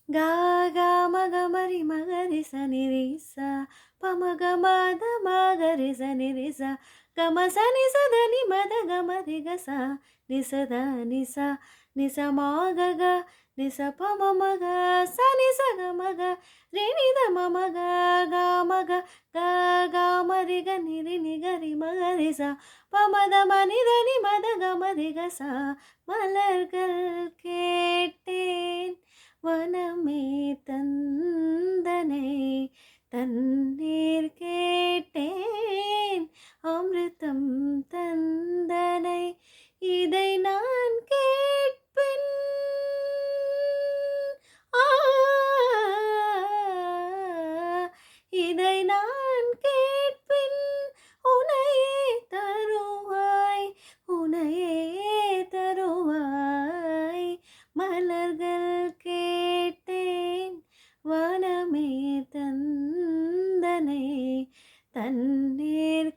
గా గా మగ మరి మగరి సని రి సా పమ గ మద మగరి సని రి సా గమ సని సదని మద గమ రి గ సా ని సద ని సా ని స మా గ గ ని స ప మ మ గ స ని స గ మ గ రి ని ద మ మ గ గ మ గ గ గ మ రి గ ని రి ని గ రి మ గ రి சா ப ம த ம நி த நி ம த க ம ரி க சா மலர்கள் கேட்டேன் வனமே தந்தனை தண்ணீர் கேட்டேன் அமிர்தம் தந்தனை இதை நான் கேட்பின் ஆ, இதை நான் கேட்பின் உனையே தருவாய் உனையே தருவாய் மலர்கள் கேட்டேன் வனமே தந்தனை தண்ணீர்